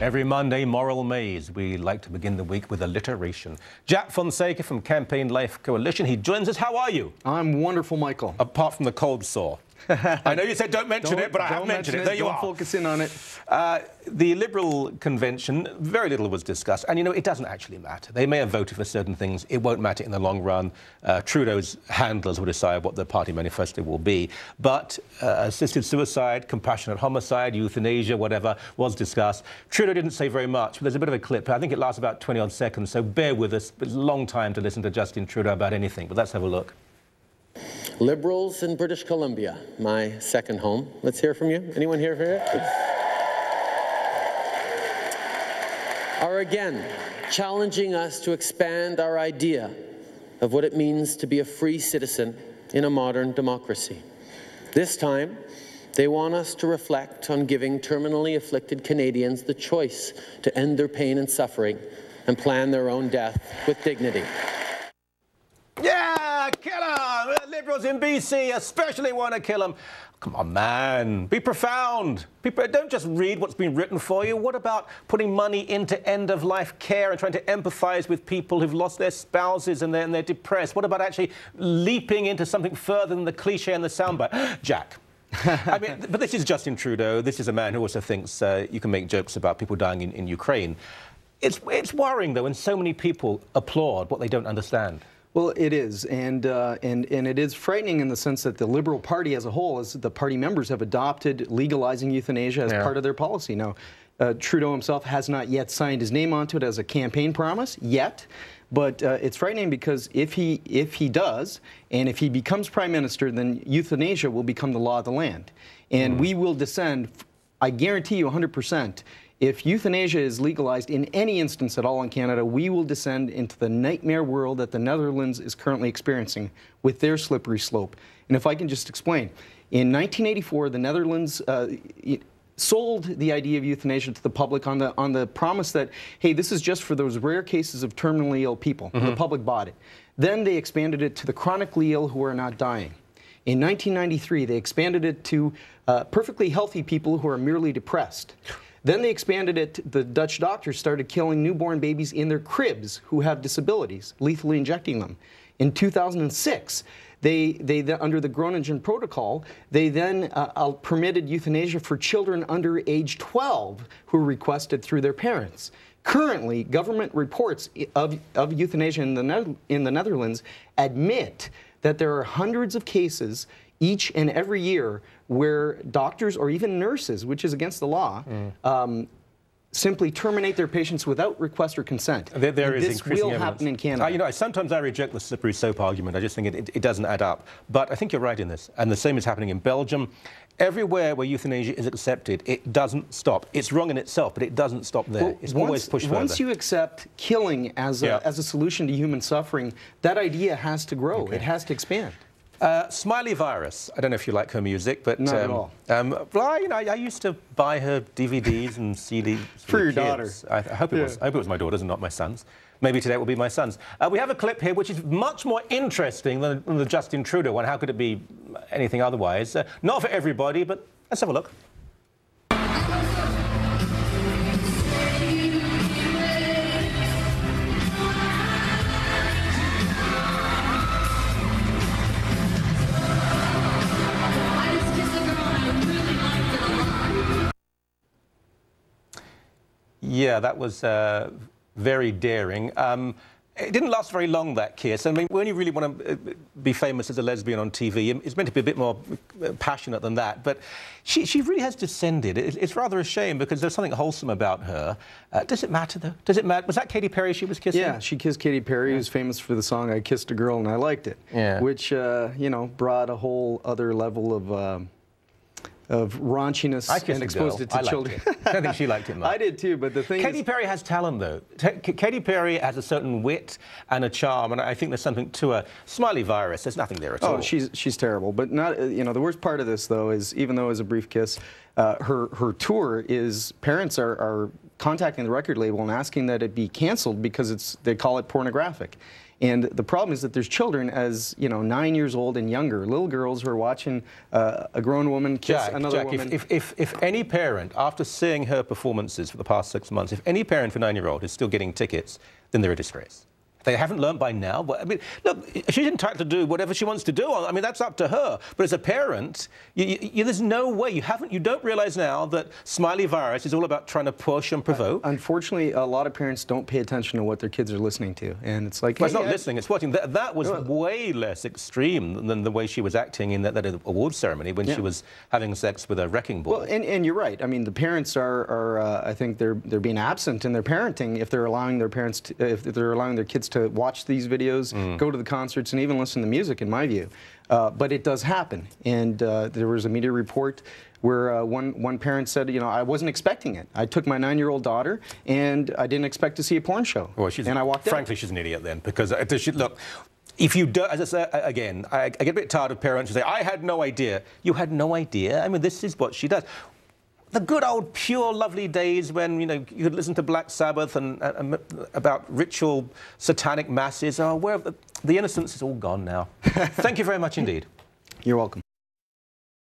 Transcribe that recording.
Every Monday, Moral Maze, we like to begin the week with alliteration. Jack Fonseca from Campaign Life Coalition, he joins us. How are you? I'm wonderful, Michael. Apart from the cold sore. I know you said don't mention it, but I have mentioned it. There you are. Don't focus in on it. The Liberal convention, very little was discussed. And, you know, it doesn't actually matter. They may have voted for certain things. It won't matter in the long run. Trudeau's handlers will decide what the party manifesto will be. But assisted suicide, compassionate homicide, euthanasia, whatever, was discussed. Trudeau didn't say very much. But there's a bit of a clip. I think it lasts about 20-odd seconds, so bear with us. It's a long time to listen to Justin Trudeau about anything. But let's have a look. Liberals in British Columbia, my second home. Let's hear from you. Anyone here for it? Are again challenging us to expand our idea of what it means to be a free citizen in a modern democracy. This time, they want us to reflect on giving terminally afflicted Canadians the choice to end their pain and suffering and plan their own death with dignity. Yeah, kill him! Liberals in BC especially want to kill him. Come on, man. Be profound. People don't just read what's been written for you. What about putting money into end-of-life care and trying to empathise with people who've lost their spouses and they're depressed? What about actually leaping into something further than the cliche and the soundbite? Jack. I mean, but this is Justin Trudeau. This is a man who also thinks you can make jokes about people dying in Ukraine. It's worrying, though, when so many people applaud what they don't understand. Well, it is, and it is frightening in the sense that the Liberal Party as a whole, as the party members, have adopted legalizing euthanasia as part of their policy. Now, Trudeau himself has not yet signed his name onto it as a campaign promise yet, but it's frightening because if he does, and if he becomes Prime Minister, then euthanasia will become the law of the land, and we will descend, I guarantee you 100%. If euthanasia is legalized in any instance at all in Canada, we will descend into the nightmare world that the Netherlands is currently experiencing with their slippery slope. And if I can just explain, in 1984, the Netherlands sold the idea of euthanasia to the public on the promise that, hey, this is just for those rare cases of terminally ill people. The public bought it. Then they expanded it to the chronically ill who are not dying. In 1993, they expanded it to perfectly healthy people who are merely depressed. Then they expanded it, the Dutch doctors started killing newborn babies in their cribs who have disabilities, lethally injecting them. In 2006, they under the Groningen Protocol, they then permitted euthanasia for children under age 12 who requested through their parents. Currently, government reports of euthanasia in the Netherlands admit that there are hundreds of cases each and every year where doctors or even nurses, which is against the law, simply terminate their patients without request or consent. This will happen in Canada. You know, sometimes I reject the slippery soap argument. I just think it doesn't add up. But I think you're right in this. And the same is happening in Belgium. Everywhere where euthanasia is accepted, it doesn't stop. It's wrong in itself, but it doesn't stop there. Well, it's always pushed further. Once you accept killing as a solution to human suffering, that idea has to grow. Okay. It has to expand. Smiley Virus. I don't know if you like her music, but not at all. Well, you know, I used to buy her DVDs and CDs for your daughter. I hope it was. I hope it was my daughter's and not my son's. Maybe today it will be my son's. We have a clip here which is much more interesting than the Justin Trudeau one. How could it be anything otherwise? Not for everybody, but let's have a look. Yeah, that was very daring. It didn't last very long, that kiss. I mean, when you really want to be famous as a lesbian on TV, it's meant to be a bit more passionate than that. But she really has descended. It's rather a shame because there's something wholesome about her. Does it matter, though? Does it matter? Was that Katy Perry she was kissing? Yeah, she kissed Katy Perry, who's famous for the song "I Kissed a Girl and I Liked It," which you know, brought a whole other level of raunchiness and exposed it to children. I don't think she liked it much. I did too, but the thing Katy Perry has talent, though. Katy Perry has a certain wit and a charm, and I think there's something to her. Smiley Virus, there's nothing there at all. Oh, she's terrible. But not, you know, the worst part of this, though, is even though it was a brief kiss, her tour is, parents are contacting the record label and asking that it be canceled because they call it pornographic. And the problem is that there's children as, 9 years old and younger, little girls who are watching a grown woman kiss another woman. If any parent, after seeing her performances for the past 6 months, if any parent for a 9-year-old is still getting tickets, then they're a disgrace. They haven't learned by now. But, I mean, look, she's entitled to do whatever she wants to do. I mean, that's up to her. But as a parent, there's no way. You don't realise now that Smiley virus is all about trying to push and provoke. Unfortunately, a lot of parents don't pay attention to what their kids are listening to, and it's like, well, it's not listening; it's watching. That was way less extreme than the way she was acting in that awards ceremony when she was having sex with a wrecking ball. Well, and you're right. I mean, the parents are I think they're being absent in their parenting if they're allowing their parents to, if they're allowing their kids to watch these videos, go to the concerts, and even listen to music, in my view. But it does happen. And there was a media report where one parent said, I wasn't expecting it. I took my 9-year-old daughter, and I didn't expect to see a porn show. Well, and I walked out. Frankly, she's an idiot then, because look, if you do, as I say again, I get a bit tired of parents who say, I had no idea. You had no idea? I mean, this is what she does. The good old, pure, lovely days when, you could listen to Black Sabbath and about ritual satanic masses. Where the innocence is all gone now. Thank you very much indeed. You're welcome.